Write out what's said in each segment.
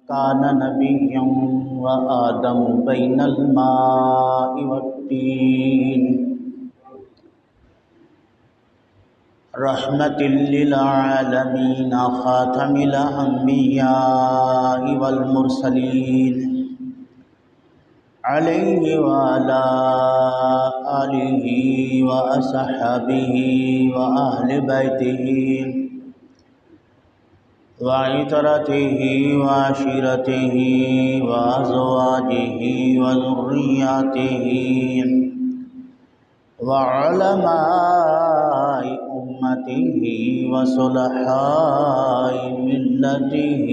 كان نبيا وآدم بين الماء والطين رحمة للعالمين خاتم الأنبياء والمرسلين عليه وعلى آله وأصحابه وأهل بيته وعترته وعشيرته وأزواجه وذرياته وعلماء أمته وصلحاء ملته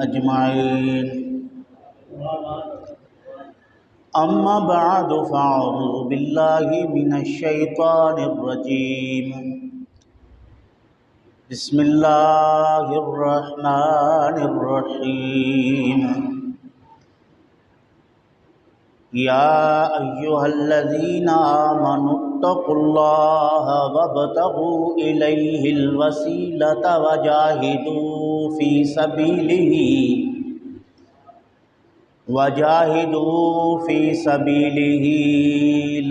أجمعين أما بعد فأعوذ بالله من الشيطان الرجيم بسم الله الرحمن الرحيم يا أيها الذين آمنوا اتقوا الله وابتغوا إليه الوسيلة وجاهدوا في سبيله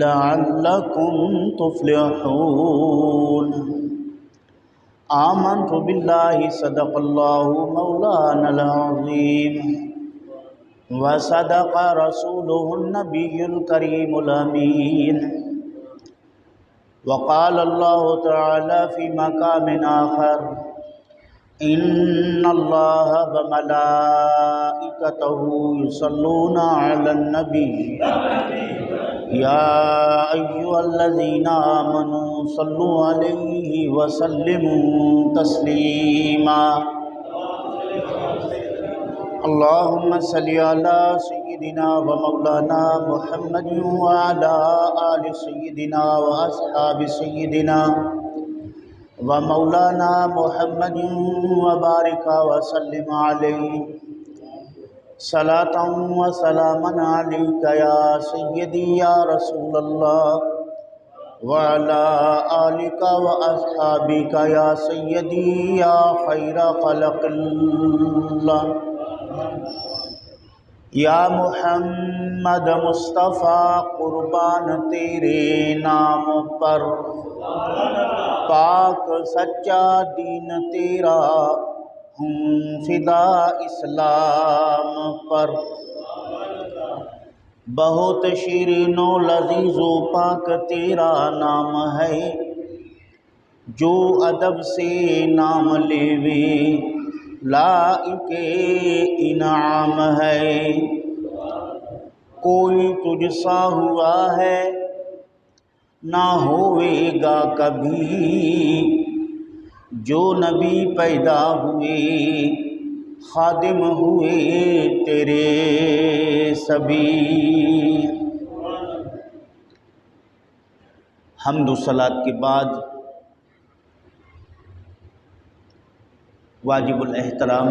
لعلكم تفلحون آمنت بالله صدق الله مولانا العظيم وصدق رسوله النبي الكريم الأمين وقال الله تعالى في مقام آخر إن الله وملائكته يصلون على النبي يا أيها الذين آمنوا صلوا عليه وسلموا تسليما اللهم صل على سيدنا ومولانا محمد وعلى آل سيدنا وأصحاب سيدنا ومولانا محمد وبارك وسلم عليه صلاة وسلاما عليك يا سيدي يا رسول الله وعلى آلك وأصحابك يا سيدي يا خير خلق الله یا محمد مصطفیٰ قربان تیرے نام پر پاک سچا دین تیرا ہوں فدا اسلام پر بہت شیرین و لذیذ و پاک تیرا نام ہے جو ادب سے نام لیوے لائق انعام ہے کوئی تجھ سا ہوا ہے نہ ہوئے گا کبھی جو نبی پیدا ہوئے خادم ہوئے تیرے سبھی حمد و صلاۃ کے بعد واجب الاحترام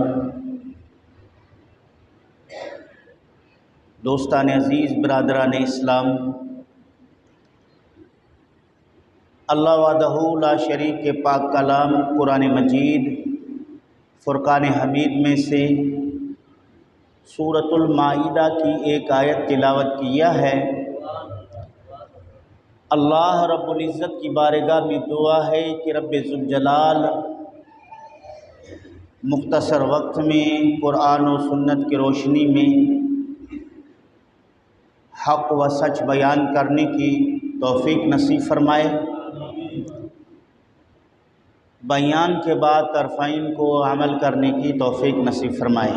دوستان عزیز برادران اسلام، اللہ وحدہ لا شریک کے پاک کلام قرآن مجید فرقان حمید میں سے سورۃ المائدہ کی ایک آیت تلاوت کیا ہے۔ اللہ رب العزت کی بارگاہ میں دعا ہے کہ رب ذوالجلال مختصر وقت میں قرآن و سنت کی روشنی میں حق و سچ بیان کرنے کی توفیق نصیب فرمائے، بیان کے بعد طرفین کو عمل کرنے کی توفیق نصیب فرمائے۔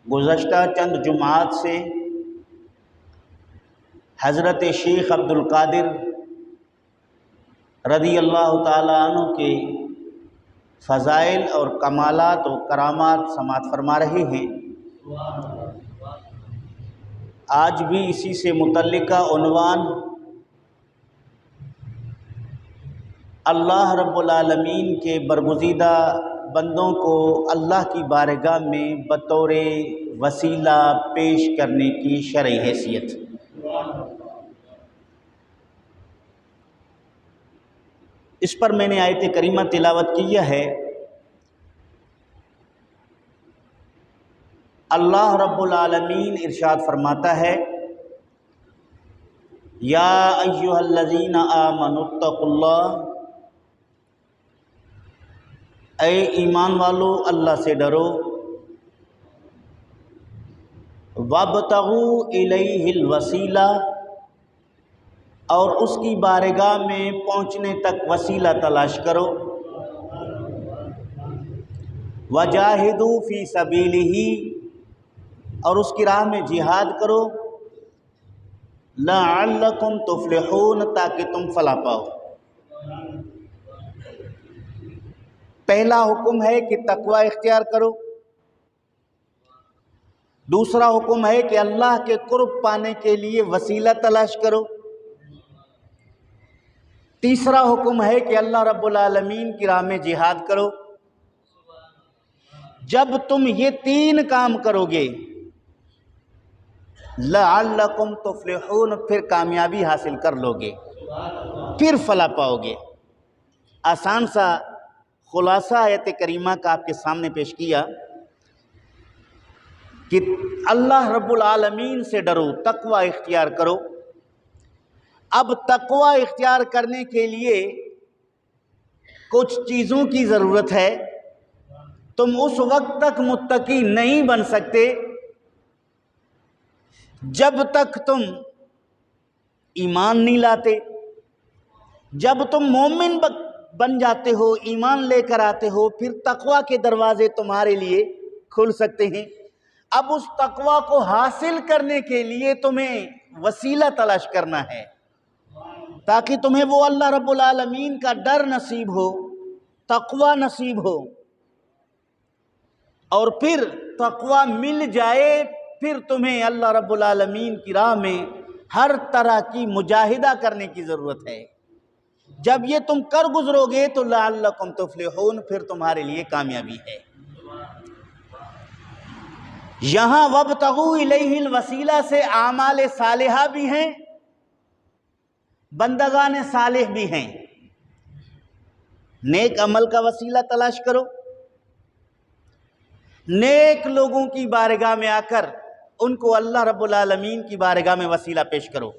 گزشتہ چند جمعات سے حضرت شیخ عبدالقادر رضی اللہ تعالیٰ عنہ کے فضائل اور کمالات و کرامات سماعت فرما رہے ہیں۔ آج بھی اسی سے متعلقہ عنوان اللہ رب العالمین کے برگزیدہ بندوں کو اللہ کی بارگاہ میں بطور وسیلہ پیش کرنے کی شرعی حیثیت۔ اس پر میں نے آیت کریمہ تلاوت کیا ہے اللہ رب العالمین ارشاد فرماتا ہے یا ایھا الذین آمنوا اتقوا اللہ، اے ایمان والو اللہ سے ڈرو، وابتغوا الیہ الوسیلہ، اور اس کی بارگاہ میں پہنچنے تک وسیلہ تلاش کرو، وجاہدوا فی سبیلہ، اور اس کی راہ میں جہاد کرو، لعلکم تفلحون، تاکہ تم فلاح پاؤ۔ پہلا حکم ہے کہ تقوی اختیار کرو، دوسرا حکم ہے کہ اللہ کے قرب پانے کے لیے وسیلہ تلاش کرو، تیسرا حکم ہے کہ اللہ رب العالمین کی راہ میں جہاد کرو۔ جب تم یہ تین کام کرو گے لعلکم تفلحون، پھر کامیابی حاصل کر لو گے، پھر فلاح پاؤ گے۔ آسان سا خلاصہ آیت کریمہ کا آپ کے سامنے پیش کیا کہ اللہ رب العالمین سے ڈرو، تقوی اختیار کرو۔ اب تقوی اختیار کرنے کے لیے کچھ چیزوں کی ضرورت ہے۔ تم اس وقت تک متقی نہیں بن سکتے جب تک تم ایمان نہیں لاتے۔ جب تم مومن بن جاتے ہو، ایمان لے کر آتے ہو، پھر تقوی کے دروازے تمہارے لیے کھل سکتے ہیں۔ اب اس تقوی کو حاصل کرنے کے لیے تمہیں وسیلہ تلاش کرنا ہے، تاکہ تمہیں وہ اللہ رب العالمین کا ڈر نصیب ہو، تقوی نصیب ہو، اور پھر تقوی مل جائے، پھر تمہیں اللہ رب العالمین کی راہ میں ہر طرح کی مجاہدہ کرنے کی ضرورت ہے۔ جب یہ تم کر گزرو گے تو لعلکم تفلحون، پھر تمہارے لیے کامیابی ہے۔ یہاں وابتغوا الیہ الوسیلہ سے اعمال صالحہ بھی ہیں، بندگان صالح بھی ہیں۔ نیک عمل کا وسیلہ تلاش کرو، نیک لوگوں کی بارگاہ میں آ کر ان کو اللہ رب العالمین کی بارگاہ میں وسیلہ پیش کرو۔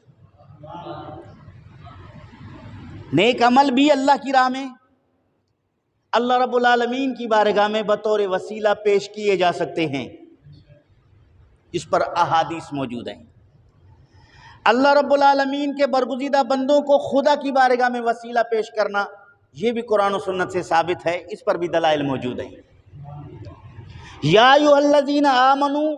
نیک عمل بھی اللہ کی راہ میں اللہ رب العالمین کی بارگاہ میں بطور وسیلہ پیش کیے جا سکتے ہیں، اس پر احادیث موجود ہیں۔ اللہ رب العالمین کے برگزیدہ بندوں کو خدا کی بارگاہ میں وسیلہ پیش کرنا، یہ بھی قرآن و سنت سے ثابت ہے، اس پر بھی دلائل موجود ہیں۔ یا ایھا الذین آمنوا،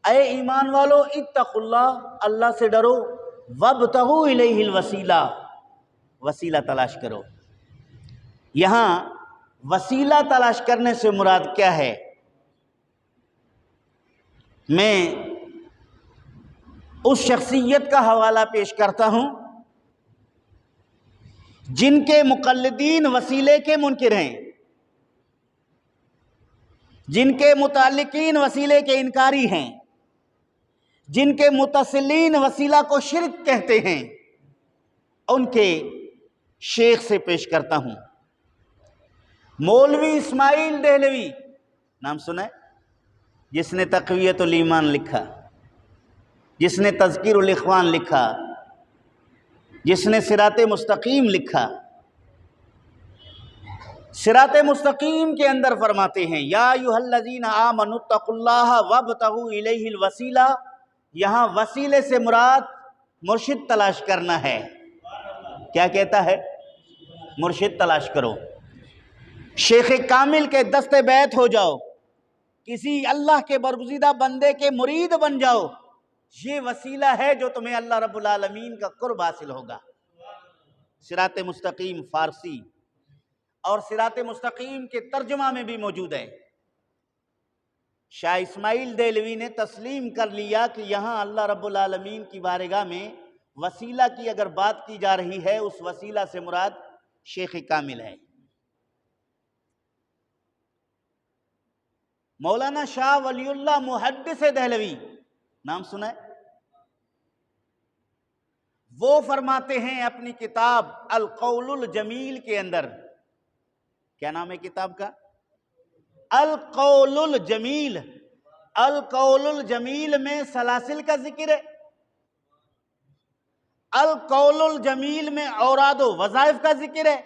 اے ایمان والو، اتقوا اللہ، اللہ سے ڈرو، وابتغوا الیہ الوسیلہ، وسیلہ تلاش کرو۔ یہاں وسیلہ تلاش کرنے سے مراد کیا ہے؟ میں اس شخصیت کا حوالہ پیش کرتا ہوں جن کے مقلدین وسیلے کے منکر ہیں، جن کے متعلقین وسیلے کے انکاری ہیں، جن کے متصلین وسیلہ کو شرک کہتے ہیں، ان کے شیخ سے پیش کرتا ہوں۔ مولوی اسماعیل دہلوی، نام سنا ہے؟ جس نے تقویت الایمان لکھا، جس نے تذکیر الاخوان لکھا، جس نے صراط مستقیم لکھا۔ صراط مستقیم کے اندر فرماتے ہیں یا ایھا الذین آمنوا اتقوا اللہ وابتغوا الیہ الوسیلہ، یہاں وسیلے سے مراد مرشد تلاش کرنا ہے۔ کیا کہتا ہے؟ مرشد تلاش کرو، شیخ کامل کے دست بیعت ہو جاؤ، کسی اللہ کے برگزیدہ بندے کے مرید بن جاؤ، یہ وسیلہ ہے جو تمہیں اللہ رب العالمین کا قرب حاصل ہوگا۔ صراط مستقیم فارسی اور صراط مستقیم کے ترجمہ میں بھی موجود ہے۔ شاہ اسماعیل دہلوی نے تسلیم کر لیا کہ یہاں اللہ رب العالمین کی بارگاہ میں وسیلہ کی اگر بات کی جا رہی ہے، اس وسیلہ سے مراد شیخ کامل ہے۔ مولانا شاہ ولی اللہ محدث دہلوی، نام سنا ہے؟ وہ فرماتے ہیں اپنی کتاب القول الجمیل کے اندر، کیا نام ہے کتاب کا؟ القول الجمیل، القول الجمیل میں سلاسل کا ذکر ہے، القول الجمیل میں اوراد و وظائف کا ذکر ہے،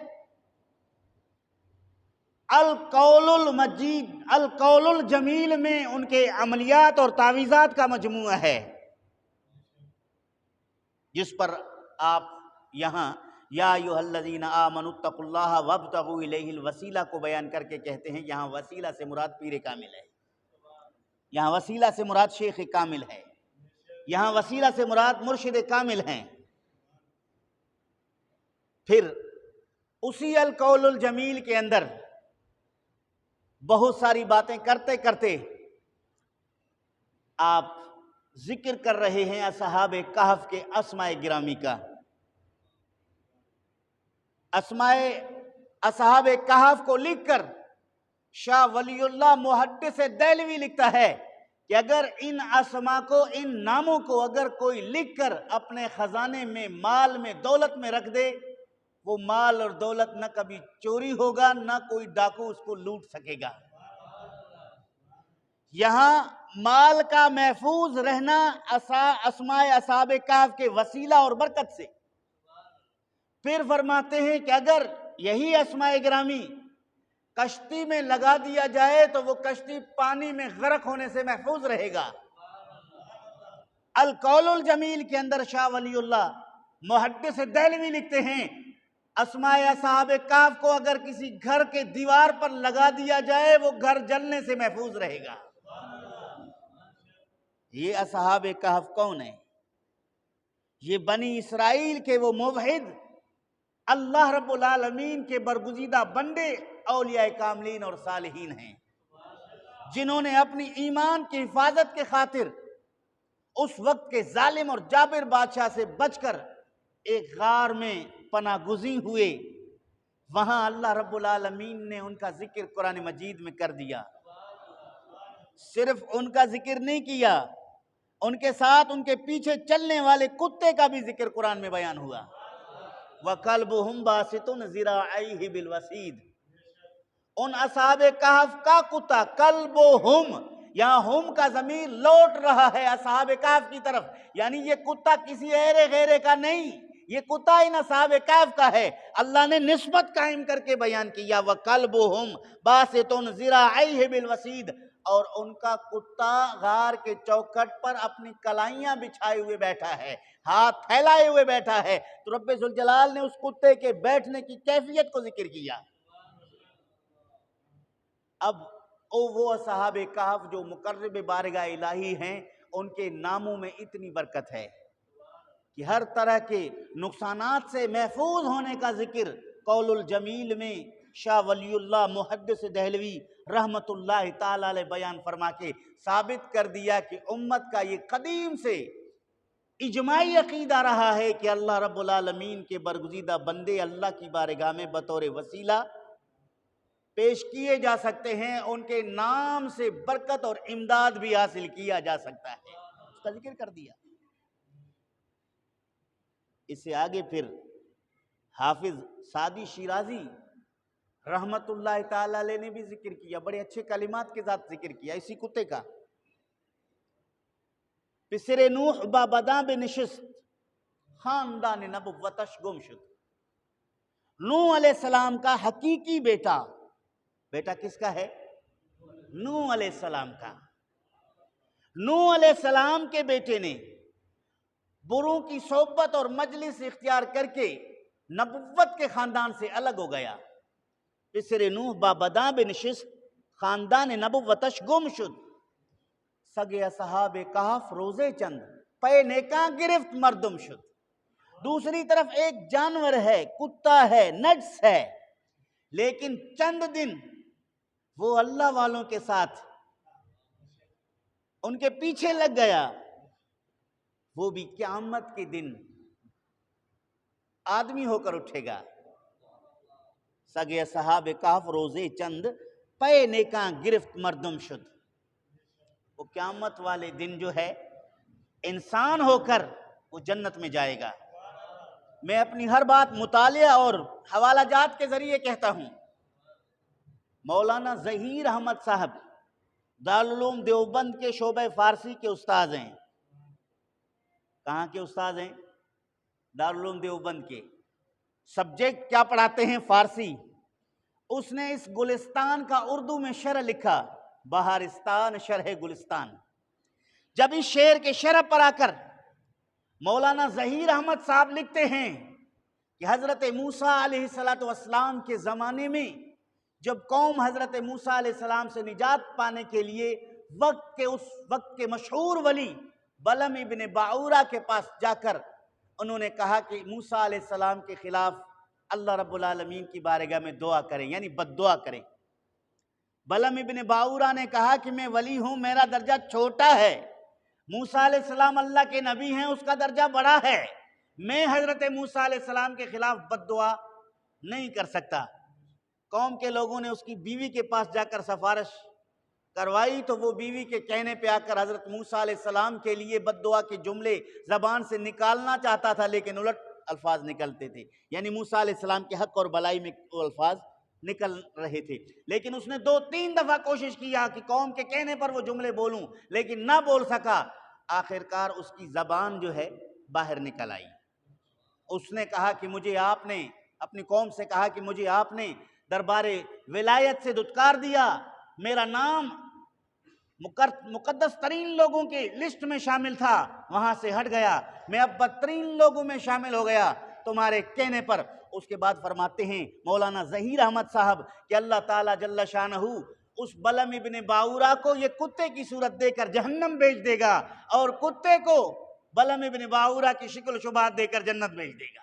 القول الجمیل میں ان کے عملیات اور تعویذات کا مجموعہ ہے، جس پر آپ یہاں یا ایھا الذین آمنوا اتقوا اللہ وابتغوا الیہ الوسیلہ کو بیان کر کے کہتے ہیں یہاں وسیلہ سے مراد پیر کامل ہے، یہاں وسیلہ سے مراد شیخ کامل ہے، یہاں وسیلہ سے مراد مرشد کامل ہیں۔ پھر اسی القول الجمیل کے اندر بہت ساری باتیں کرتے کرتے آپ ذکر کر رہے ہیں اصحاب کہف کے اسماء گرامی کا۔ اسماء اصحاب کہف کو لکھ کر شاہ ولی اللہ محدث دہلوی لکھتا ہے کہ اگر ان اسماء کو، ان ناموں کو اگر کوئی لکھ کر اپنے خزانے میں، مال میں، دولت میں رکھ دے، وہ مال اور دولت نہ کبھی چوری ہوگا، نہ کوئی ڈاکو اس کو لوٹ سکے گا۔ یہاں مال کا محفوظ رہنا اسماء اصحاب کہف کے وسیلہ اور برکت سے۔ پھر فرماتے ہیں کہ اگر یہی اسماء گرامی کشتی میں لگا دیا جائے تو وہ کشتی پانی میں غرق ہونے سے محفوظ رہے گا۔ القول الجمیل کے اندر شاہ ولی اللہ محدث دہلوی لکھتے ہیں اسماء اصحاب کہف کو اگر کسی گھر کے دیوار پر لگا دیا جائے وہ گھر جلنے سے محفوظ رہے گا۔ یہ اصحاب کہف کون ہیں؟ یہ بنی اسرائیل کے وہ موحد، اللہ رب العالمین کے برگزیدہ بندے، اولیاء کاملین اور صالحین ہیں، جنہوں نے اپنی ایمان کی حفاظت کے خاطر اس وقت کے ظالم اور جابر بادشاہ سے بچ کر ایک غار میں پناہ گزین ہوئے۔ وہاں اللہ رب العالمین نے ان کا ذکر قرآن مجید میں کر دیا۔ صرف ان کا ذکر نہیں کیا، ان کے ساتھ ان کے پیچھے چلنے والے کتے کا بھی ذکر قرآن میں بیان ہوا۔ وَقَلْبُهُمْ بَاسِطٌ ذِرَاعَيْهِ بِالْوَسِيدِ، ان اصحاب کہف کا کتا، قلبہم، یہاں ہم کا ضمیر لوٹ رہا ہے اصحاب کہف کی طرف، یعنی یہ کتا کسی ایرے غیرے کا نہیں، یہ کتا ان اصحاب کہف کا ہے۔ اللہ نے نسبت قائم کر کے بیان کیا وَقَلْبُهُمْ بَاسِطٌ ذِرَاعَيْهِ بِالْوَسِيدِ، اور ان کا کتا غار کے چوکھٹ پر اپنی کلائیاں بچھائے ہوئے بیٹھا ہے، ہاتھ پھیلائے ہوئے بیٹھا ہے۔ تو رب ذوالجلال نے اس کتے کے بیٹھنے کی کیفیت کو ذکر کیا۔ اب وہ اصحاب کہف جو مقرب بارگاہ الہی ہیں، ان کے ناموں میں اتنی برکت ہے کہ ہر طرح کے نقصانات سے محفوظ ہونے کا ذکر قول الجمیل میں شاہ ولی اللہ محدث دہلوی رحمت اللہ تعالی علیہ بیان فرما کے ثابت کر دیا کہ امت کا یہ قدیم سے اجماعی عقیدہ رہا ہے کہ اللہ رب العالمین کے برگزیدہ بندے اللہ کی بارگاہ میں بطور وسیلہ پیش کیے جا سکتے ہیں، ان کے نام سے برکت اور امداد بھی حاصل کیا جا سکتا ہے، اس کا ذکر کر دیا۔ اس سے آگے پھر حافظ سعدی شیرازی رحمت اللہ تعالی علیہ نے بھی ذکر کیا، بڑے اچھے کلمات کے ساتھ ذکر کیا اسی کتے کا۔ پسر نوح بابداں بنشست، خاندان نبوتش گم شد۔ نوح علیہ السلام کا حقیقی بیٹا کس کا ہے؟ نوح علیہ السلام کا۔ نوح علیہ السلام کے بیٹے نے بروں کی صحبت اور مجلس اختیار کر کے نبوت کے خاندان سے الگ ہو گیا۔ پسر نوح بابداں بنشست، خاندان نبوتش گم شد۔ سگے اصحاب کہف روزے چند، پے نیکاں گرفت مردم شد۔ دوسری طرف ایک جانور ہے، کتا ہے، نجس ہے، لیکن چند دن وہ اللہ والوں کے ساتھ ان کے پیچھے لگ گیا، وہ بھی قیامت کے دن آدمی ہو کر اٹھے گا۔ سگے اصحاب کہف روزے چند، پے نیکاں گرفت مردم شد۔ وہ قیامت والے دن جو ہے انسان ہو کر وہ جنت میں جائے گا۔ میں اپنی ہر بات مطالعہ اور حوالہ جات کے ذریعے کہتا ہوں۔ مولانا ظہیر احمد صاحب دارالعلوم دیوبند کے شعبہ فارسی کے استاذ ہیں۔ کہاں کے استاذ ہیں؟ دارالعلوم دیوبند کے۔ سبجیکٹ کیا پڑھاتے ہیں؟ فارسی۔ اس نے اس گلستان کا اردو میں شرح لکھا، بہارستان شرح گلستان۔ جب اس شعر کے شرح پر آ کر مولانا ظہیر احمد صاحب لکھتے ہیں کہ حضرت موسیٰ علیہ السلام کے زمانے میں جب قوم حضرت موسیٰ علیہ السلام سے نجات پانے کے لیے اس وقت کے مشہور ولی بلعم ابن باعورہ کے پاس جا کر انہوں نے کہا کہ موسیٰ علیہ السلام کے خلاف اللہ رب العالمین کی بارگاہ میں دعا کریں، یعنی بد دعا کریں۔ بلعم ابن باعورہ نے کہا کہ میں ولی ہوں، میرا درجہ چھوٹا ہے، موسیٰ علیہ السلام اللہ کے نبی ہیں، اس کا درجہ بڑا ہے، میں حضرت موسیٰ علیہ السلام کے خلاف بد دعا نہیں کر سکتا۔ قوم کے لوگوں نے اس کی بیوی کے پاس جا کر سفارش کروائی تو وہ بیوی کے کہنے پہ آ کر حضرت موسیٰ علیہ السلام کے لیے بد دعا کے جملے زبان سے نکالنا چاہتا تھا، لیکن الٹ الفاظ نکلتے تھے، یعنی موسیٰ علیہ السلام کے حق اور بلائی میں وہ الفاظ نکل رہے تھے۔ لیکن اس نے 2-3 دفعہ کوشش کیا کہ قوم کے کہنے پر وہ جملے بولوں، لیکن نہ بول سکا۔ آخرکار اس کی زبان جو ہے باہر نکل آئی۔ اس نے کہا کہ مجھے آپ نے اپنی قوم سے کہا کہ مجھے آپ نے دربار ولایت سے دھتکار دیا، میرا نام مقدس ترین لوگوں کے لسٹ میں شامل تھا، وہاں سے ہٹ گیا، میں اب بدترین لوگوں میں شامل ہو گیا تمہارے کہنے پر۔ اس کے بعد فرماتے ہیں مولانا ظہیر احمد صاحب کہ اللہ تعالیٰ جل شانہ اس بلعم ابن باعورہ کو یہ کتے کی صورت دے کر جہنم بھیج دے گا، اور کتے کو بلعم ابن باعورہ کی شکل و شباہت دے کر جنت بھیج دے گا۔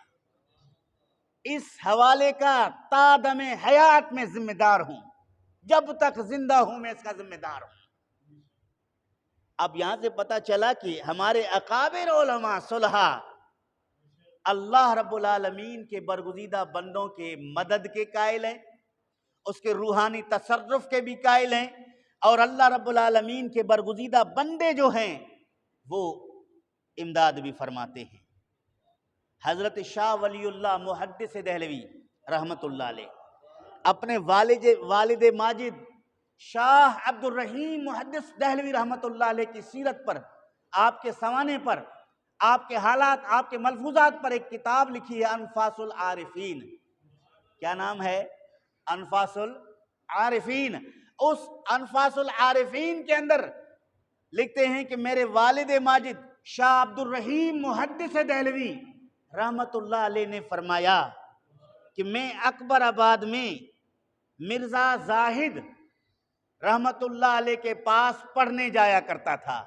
اس حوالے کا تا دم حیات میں ذمہ دار ہوں، جب تک زندہ ہوں میں اس کا ذمہ دار ہوں۔ اب یہاں سے پتہ چلا کہ ہمارے اکابر علماء صلحاء اللہ رب العالمین کے برگزیدہ بندوں کے مدد کے قائل ہیں، اس کے روحانی تصرف کے بھی قائل ہیں، اور اللہ رب العالمین کے برگزیدہ بندے جو ہیں وہ امداد بھی فرماتے ہیں۔ حضرت شاہ ولی اللہ محدث دہلوی رحمت اللہ علیہ اپنے والد ماجد شاہ عبد الرحیم محدث دہلوی رحمت اللہ علیہ کی سیرت پر، آپ کے سوانے پر، آپ کے حالات، آپ کے ملفوظات پر ایک کتاب لکھی ہے انفاس العارفین۔ کیا نام ہے؟ انفاس العارفین۔ اس انفاس العارفین کے اندر لکھتے ہیں کہ میرے والد ماجد شاہ عبد الرحیم محدث دہلوی رحمت اللہ علیہ نے فرمایا کہ میں اکبر آباد میں مرزا زاہد رحمت اللہ علیہ کے پاس پڑھنے جایا کرتا تھا۔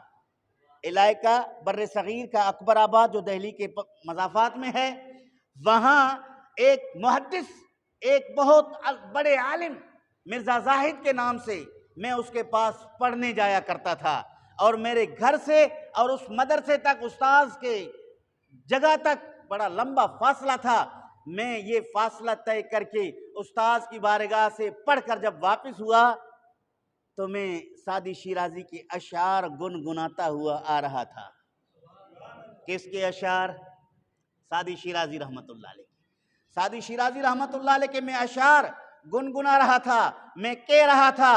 علاقہ بر صغیر کا اکبر آباد جو دہلی کے مضافات میں ہے، وہاں ایک محدث، ایک بہت بڑے عالم مرزا زاہد کے نام سے میں اس کے پاس پڑھنے جایا کرتا تھا، اور میرے گھر سے اور اس مدرسے تک، استاذ کے جگہ تک بڑا لمبا فاصلہ تھا۔ میں یہ فاصلہ طے کر کے استاذ کی بارگاہ سے پڑھ کر جب واپس ہوا تو میں سعدی شیرازی کے اشعار گنگناتا ہوا آ رہا تھا۔ کس کے اشعار؟ سعدی شیرازی رحمت اللہ علیہ۔ سعدی شیرازی رحمت اللہ علیہ کے میں اشعار گنگنا رہا تھا، میں کہہ رہا تھا،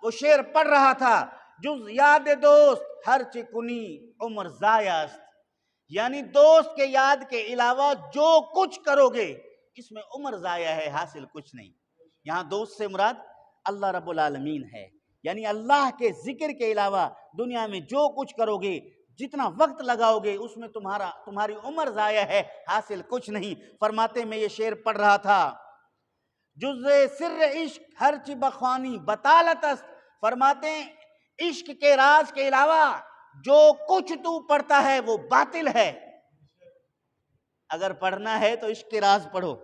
وہ شعر پڑھ رہا تھا، جز یاد دوست ہر چکنی عمر ضائع است، یعنی دوست کے یاد کے علاوہ جو کچھ کرو گے اس میں عمر ضائع ہے، حاصل کچھ نہیں۔ یہاں دوست سے مراد اللہ رب العالمین ہے، یعنی اللہ کے ذکر کے علاوہ دنیا میں جو کچھ کرو گے، جتنا وقت لگاؤ گے، اس میں تمہاری عمر ضائع ہے، حاصل کچھ نہیں۔ فرماتے میں یہ شعر پڑھ رہا تھا، جز سر عشق ہرچ بخوانی بطالت است، فرماتے ہیں عشق کے راز کے علاوہ جو کچھ تو پڑھتا ہے وہ باطل ہے۔ اگر پڑھنا ہے تو عشق کے راز پڑھو۔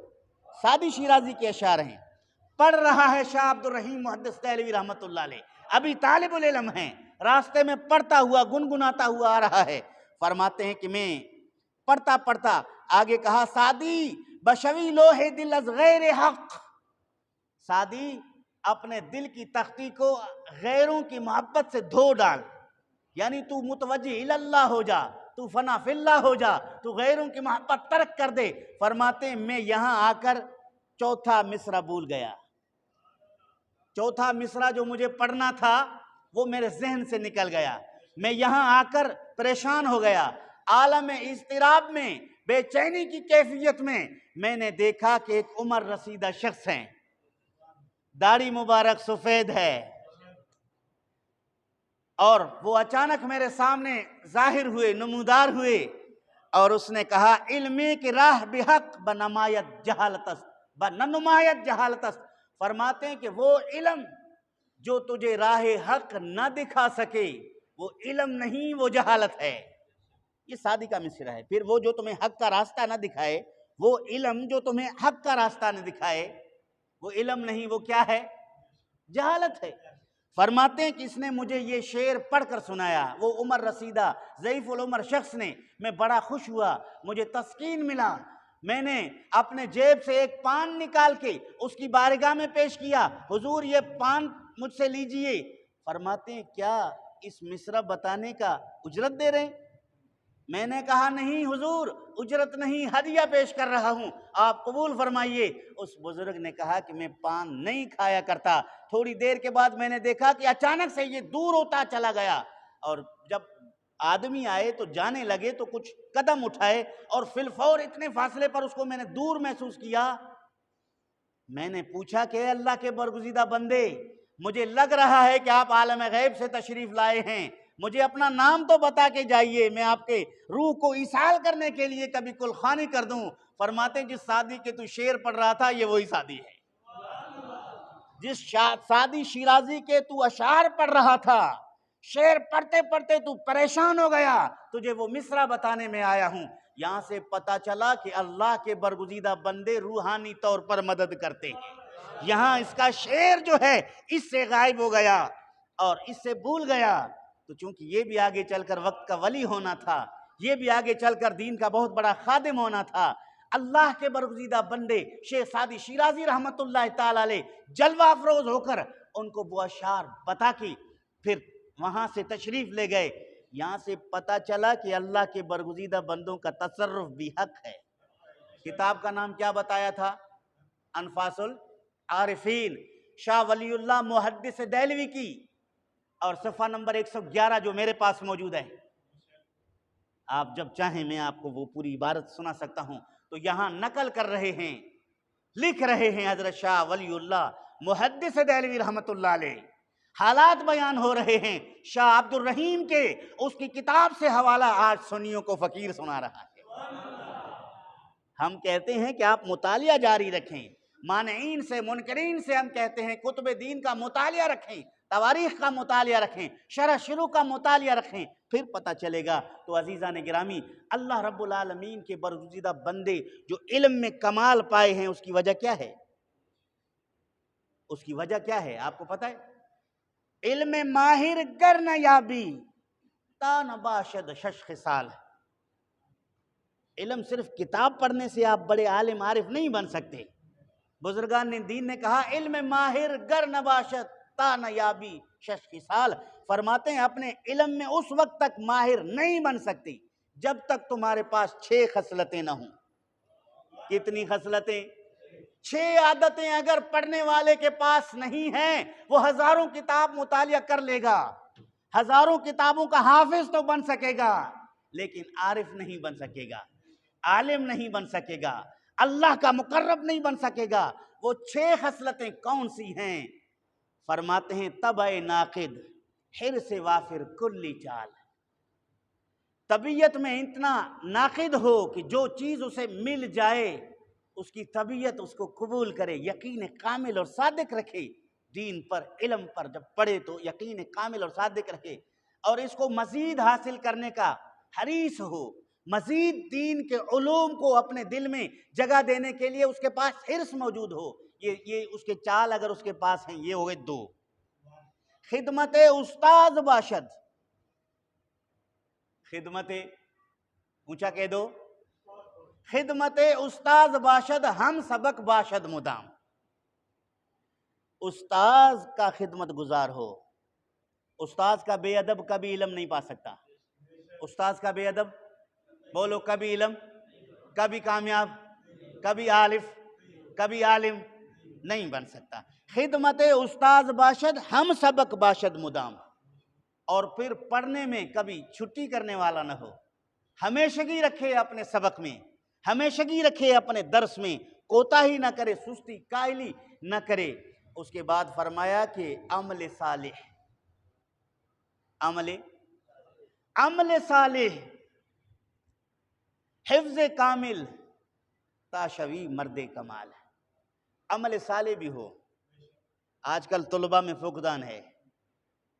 سعدی شیرازی کے اشعار ہیں، پڑھ رہا ہے شاہ عبد الرحیم محدث دہلوی رحمت اللہ علیہ، ابھی طالب العلم ہیں، راستے میں پڑھتا ہوا گنگناتا ہوا آ رہا ہے۔ فرماتے ہیں کہ میں پڑھتا پڑھتا آگے کہا، سعدی بشوی لوح دل از غیر حق، سعدی اپنے دل کی تختی کو غیروں کی محبت سے دھو ڈال، یعنی تو متوجہ اللہ ہو جا، تو فنا فی اللہ ہو جا، تو غیروں کی محبت ترک کر دے۔ فرماتے ہیں میں یہاں آ کر چوتھا مصرع بھول گیا۔ چوتھا مصرع جو مجھے پڑھنا تھا وہ میرے ذہن سے نکل گیا. میں یہاں آ کر پریشان ہو گیا. عالم اضطراب میں، بے چینی کی کیفیت میں نے دیکھا کہ ایک عمر رسیدہ شخص ہیں، داڑھی مبارک سفید ہے، اور وہ اچانک میرے سامنے ظاہر ہوئے، نمودار ہوئے، اور اس نے کہا علمی کی راہ بحق بنمایت جہالتست بنمایت جہالتست. فرماتے ہیں کہ وہ علم جو تجھے راہ حق نہ دکھا سکے وہ علم نہیں، وہ جہالت ہے. یہ سادی کا مصرع ہے. پھر وہ جو تمہیں حق کا راستہ نہ دکھائے، وہ علم جو تمہیں حق کا راستہ نہ دکھائے وہ علم نہیں، وہ کیا ہے؟ جہالت ہے. فرماتے ہیں کہ اس نے مجھے یہ شعر پڑھ کر سنایا، وہ عمر رسیدہ ضعیف العمر شخص نے. میں بڑا خوش ہوا، مجھے تسکین ملا. میں نے اپنے جیب سے ایک پان نکال کے اس کی بارگاہ میں پیش کیا، حضور یہ پان مجھ سے لیجئے. فرماتے ہیں کیا اس مصرع بتانے کا اجرت دے رہے ہیں؟ میں نے کہا نہیں حضور، اجرت نہیں، ہدیہ پیش کر رہا ہوں، آپ قبول فرمائیے. اس بزرگ نے کہا کہ میں پان نہیں کھایا کرتا. تھوڑی دیر کے بعد میں نے دیکھا کہ اچانک سے یہ دور ہوتا چلا گیا، اور جب آدمی آئے تو جانے لگے تو کچھ قدم اٹھائے، اور فی الفور اتنے فاصلے پر اس کو میں نے دور محسوس کیا. میں نے پوچھا کہ اے اللہ کے برگزیدہ بندے، مجھے لگ رہا ہے کہ آپ عالم غیب سے تشریف لائے ہیں، مجھے اپنا نام تو بتا کے جائیے، میں آپ کے روح کو ایصال کرنے کے لیے کبھی کلخانی کر دوں. فرماتے جس سادی کے تو شعر پڑھ رہا تھا یہ وہی سادی ہے. جس سادی شیرازی کے تو اشعار پڑھ رہا تھا، شعر پڑھتے پڑھتے تو پریشان ہو گیا، تجھے وہ مصرع بتانے میں آیا ہوں. یہاں سے پتا چلا کہ اللہ کے برگزیدہ بندے روحانی طور پر مدد کرتے ہیں. یہاں اس کا شعر جو ہے اس سے غائب ہو گیا اور اس سے بھول گیا. تو چونکہ یہ بھی آگے چل کر وقت کا ولی ہونا تھا، یہ بھی آگے چل کر دین کا بہت بڑا خادم ہونا تھا، اللہ کے برگزیدہ بندے شیخ سعدی شیرازی رحمت اللہ تعالی علیہ جلوہ افروز ہو کر ان کو وہ اشعار بتا کے پھر وہاں سے تشریف لے گئے. یہاں سے پتا چلا کہ اللہ کے برگزیدہ بندوں کا تصرف بھی حق ہے. کتاب کا نام کیا بتایا تھا؟ انفاس العارفین، شاہ ولی اللہ محدث دہلوی کی، اور صفحہ نمبر 111 جو میرے پاس موجود ہے. آپ جب چاہیں میں آپ کو وہ پوری عبارت سنا سکتا ہوں. تو یہاں نقل کر رہے ہیں، لکھ رہے ہیں حضرت شاہ ولی اللہ محدث دہلوی رحمت اللہ علیہ، حالات بیان ہو رہے ہیں شاہ عبد الرحیم کے. اس کی کتاب سے حوالہ آج سنیوں کو فقیر سنا رہا ہے. ہم کہتے ہیں کہ آپ مطالعہ جاری رکھیں، مانعین سے منکرین سے ہم کہتے ہیں کتب دین کا مطالعہ رکھیں، تواریخ کا مطالعہ رکھیں، شرح شروع کا مطالعہ رکھیں، پھر پتہ چلے گا. تو عزیزان گرامی، اللہ رب العالمین کے برگزیدہ بندے جو علم میں کمال پائے ہیں اس کی وجہ کیا ہے؟ اس کی وجہ کیا ہے آپ کو پتہ ہے؟ علم ماہر گر نہ یابی تا نہ باشد شش خصال. علم صرف کتاب پڑھنے سے آپ بڑے عالم عارف نہیں بن سکتے. بزرگان دین نے کہا علم ماہر گر نہ باشد تا نہ یابی شش خصال. فرماتے ہیں اپنے علم میں اس وقت تک ماہر نہیں بن سکتی جب تک تمہارے پاس 6 خصلتیں نہ ہوں. کتنی خصلتیں؟ 6 عادتیں اگر پڑھنے والے کے پاس نہیں ہیں وہ ہزاروں کتاب مطالعہ کر لے گا، ہزاروں کتابوں کا حافظ تو بن سکے گا لیکن عارف نہیں بن سکے گا، عالم نہیں بن سکے گا، اللہ کا مقرب نہیں بن سکے گا. وہ 6 خصلتیں کون سی ہیں؟ فرماتے ہیں طبع ناقد حرص وافر کلی چال. طبیعت میں اتنا ناقد ہو کہ جو چیز اسے مل جائے اس کی طبیعت اس کو قبول کرے، یقین کامل اور صادق رکھے دین پر، علم پر جب پڑھے تو یقین کامل اور صادق رکھے، اور اس کو مزید حاصل کرنے کا حریص ہو، مزید دین کے علوم کو اپنے دل میں جگہ دینے کے لیے اس کے پاس حرص موجود ہو. یہ اس کے چال اگر اس کے پاس ہیں یہ ہو گئے 2. خدمت استاد باشد، خدمت اونچا کہہ دو، خدمت استاد باشد ہم سبق باشد مدام. استاذ کا خدمت گزار ہو. استاذ کا بے ادب کبھی علم نہیں پا سکتا. استاذ کا بے ادب بولو کبھی علم، کبھی کامیاب، کبھی عارف، کبھی عالم نہیں بن سکتا. خدمت استاذ باشد ہم سبق باشد مدام. اور پھر پڑھنے میں کبھی چھٹی کرنے والا نہ ہو، ہمیشگی رکھے اپنے سبق میں، ہمیشگی رکھے اپنے درس میں، کوتاہی نہ کرے، سستی کاہلی نہ کرے۔ اس کے بعد فرمایا کہ عمل صالح، عمل صالح، حفظ کامل تاشوی مرد کمال ہے، عمل صالح بھی ہو۔ آج کل طلباء میں فقدان ہے،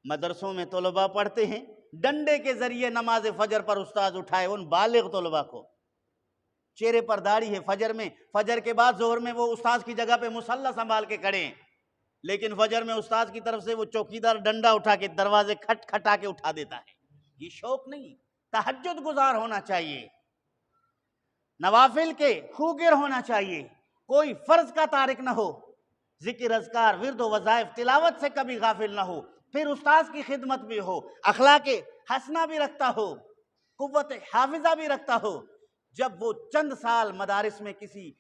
مدرسوں میں طلباء پڑھتے ہیں، ڈنڈے کے ذریعے نماز فجر پر استاذ اٹھائے ان بالغ طلباء کو، چہرے پر داڑھی ہے، فجر کے بعد ظہر میں وہ استاذ کی جگہ پہ مصلی سنبھال کے کھڑے ہیں، لیکن فجر میں استاذ کی طرف سے وہ چوکیدار ڈنڈا اٹھا کے دروازے کھٹا کے اٹھا دیتا ہے۔ یہ شوق نہیں، تہجد گزار ہونا چاہیے، نوافل کے خوگر ہونا چاہیے، کوئی فرض کا تارک نہ ہو، ذکر اذکار ورد و وظائف تلاوت سے کبھی غافل نہ ہو، پھر استاذ کی خدمت بھی ہو، اخلاق حسنہ بھی رکھتا ہو، قوت حافظہ بھی رکھتا ہو۔ جب وہ چند سال مدارس میں کسی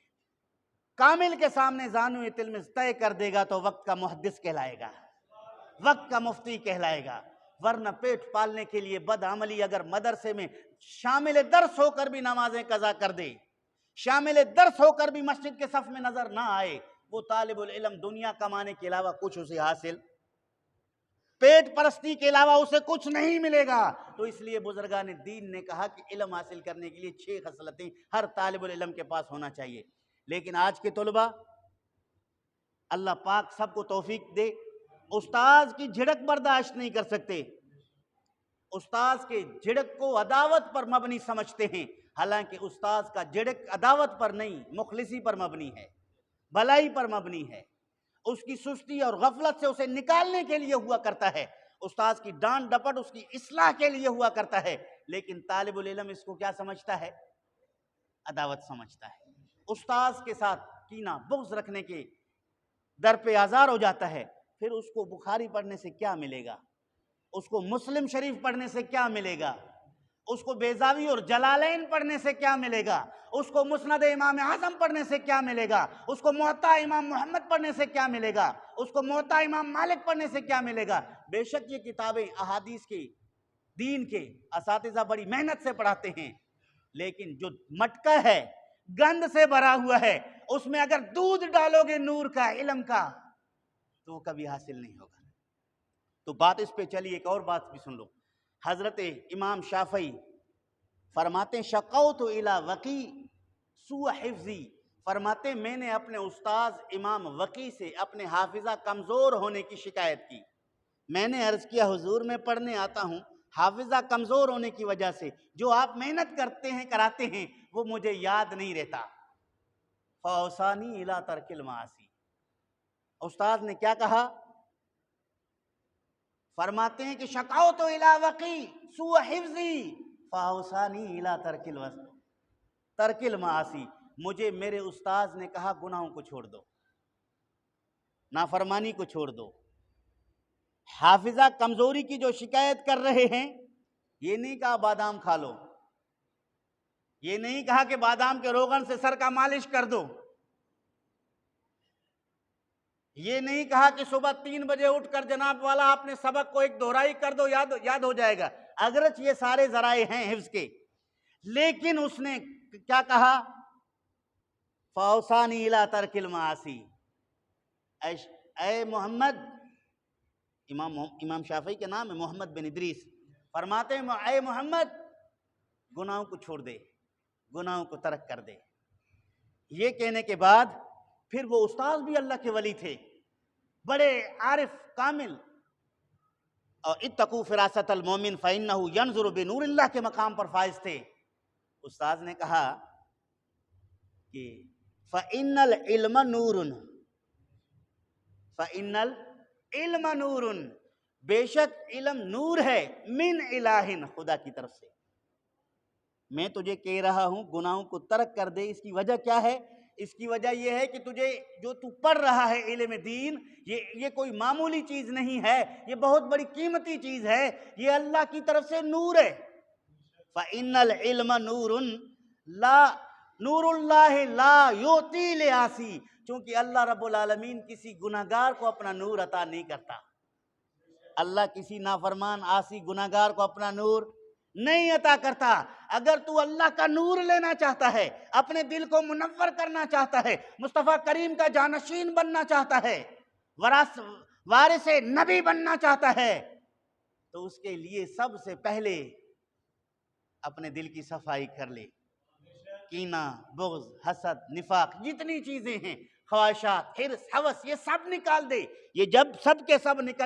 کامل کے سامنے زانو تلمذ طے کر دے گا تو وقت کا محدث کہلائے گا، وقت کا مفتی کہلائے گا۔ ورنہ پیٹ پالنے کے لیے بدعملی اگر مدرسے میں شامل درس ہو کر بھی نمازیں قضا کر دے، شامل درس ہو کر بھی مسجد کے صف میں نظر نہ آئے، وہ طالب العلم دنیا کمانے کے علاوہ کچھ اسے حاصل، پیٹ پرستی کے علاوہ اسے کچھ نہیں ملے گا۔ تو اس لیے بزرگان دین نے کہا کہ علم حاصل کرنے کے لیے 6 خصلتیں ہر طالب العلم کے پاس ہونا چاہیے۔ لیکن آج کے طلباء، اللہ پاک سب کو توفیق دے، استاذ کی جھڑک برداشت نہیں کر سکتے، استاذ کے جھڑک کو عداوت پر مبنی سمجھتے ہیں، حالانکہ استاذ کا جھڑک عداوت پر نہیں، مخلصی پر مبنی ہے، بھلائی پر مبنی ہے، اس کی سستی اور غفلت سے اسے نکالنے کے لیے ہوا کرتا ہے، استاذ کی ڈانٹ ڈپٹ اس کی اصلاح کے لیے ہوا کرتا ہے۔ لیکن طالب العلم اس کو کیا سمجھتا ہے؟ عداوت سمجھتا ہے، استاذ کے ساتھ کینہ بغض رکھنے کے در پہ آزار ہو جاتا ہے۔ پھر اس کو بخاری پڑھنے سے کیا ملے گا؟ اس کو مسلم شریف پڑھنے سے کیا ملے گا؟ اس کو بیضاوی اور جلالین پڑھنے سے کیا ملے گا؟ اس کو مسند امام اعظم پڑھنے سے کیا ملے گا؟ اس کو موطا امام محمد پڑھنے سے کیا ملے گا؟ اس کو موطا امام مالک پڑھنے سے کیا ملے گا؟ بے شک یہ کتابیں احادیث کے دین کے اساتذہ بڑی محنت سے پڑھاتے ہیں، لیکن جو مٹکا ہے، گند سے بھرا ہوا ہے، اس میں اگر دودھ ڈالو گے نور کا، علم کا، تو وہ کبھی حاصل نہیں ہوگا۔ تو بات اس پہ چلی، ایک اور بات بھی سن لو۔ حضرت امام شافعی فرماتے ہیں شقوت الی وقی سوء حفظی، فرماتے میں نے اپنے استاذ امام وقی سے اپنے حافظہ کمزور ہونے کی شکایت کی۔ میں نے عرض کیا حضور میں پڑھنے آتا ہوں، حافظہ کمزور ہونے کی وجہ سے جو آپ محنت کرتے ہیں کراتے ہیں وہ مجھے یاد نہیں رہتا۔ فاوصانی الی ترک المعاصی، استاذ نے کیا کہا؟ فرماتے ہیں کہ شقوت الی وقی سوء حفظی فاوصانی الی ترک المعاصی، مجھے میرے استاذ نے کہا گناہوں کو چھوڑ دو، نافرمانی کو چھوڑ دو۔ حافظہ کمزوری کی جو شکایت کر رہے ہیں، یہ نہیں کہا بادام کھا لو، یہ نہیں کہا کہ بادام کے روغن سے سر کا مالش کر دو، یہ نہیں کہا کہ صبح 3 بجے اٹھ کر جناب والا اپنے سبق کو ایک دہرائی کر دو، یاد ہو جائے گا، اگرچہ یہ سارے ذرائع ہیں حفظ کے، لیکن اس نے کیا کہا؟ فاوصانی الی ترک المعاصی، اے محمد، امام شافعی کے نام ہے محمد بن ادریس، فرماتے ہیں اے محمد گناہوں کو چھوڑ دے، گناہوں کو ترک کر دے۔ یہ کہنے کے بعد پھر وہ استاذ بھی اللہ کے ولی تھے، بڑے عارف کامل، اور اتقوا فراست المومن فإنہ ینظر بنور اللہ کے مقام پر فائز تھے۔ استاذ نے کہا کہ فإن العلم نور، فإن العلم نور، بے شک علم نور ہے، من الہ، خدا کی طرف سے۔ میں تجھے کہہ رہا ہوں گناہوں کو ترک کر دے، اس کی وجہ کیا ہے؟ اس کی وجہ یہ ہے کہ تجھے جو تو پڑھ رہا ہے علم دین، یہ کوئی معمولی چیز نہیں ہے، یہ بہت بڑی قیمتی چیز ہے، یہ اللہ کی طرف سے نور ہے۔ فَإِنَّ الْعِلْمَ نُورٌ لا نور اللہ لا یعطی لعاصی، چونکہ اللہ رب العالمین کسی گناہگار کو اپنا نور عطا نہیں کرتا۔ اللہ کسی نافرمان عاصی گناہگار کو اپنا نور نہیں عطا کرتا۔ اگر تو اللہ کا نور لینا چاہتا ہے، اپنے دل کو منور کرنا چاہتا ہے، مصطفیٰ کریم کا جانشین بننا چاہتا ہے، وارث نبی بننا چاہتا ہے، تو اس کے لیے سب سے پہلے اپنے دل کی صفائی کر لے۔ کینہ، بغض، حسد، نفاق، جتنی چیزیں ہیں، خواہشات، حرص، ہوس، یہ سب نکال دے۔ یہ جب سب کے سب نکل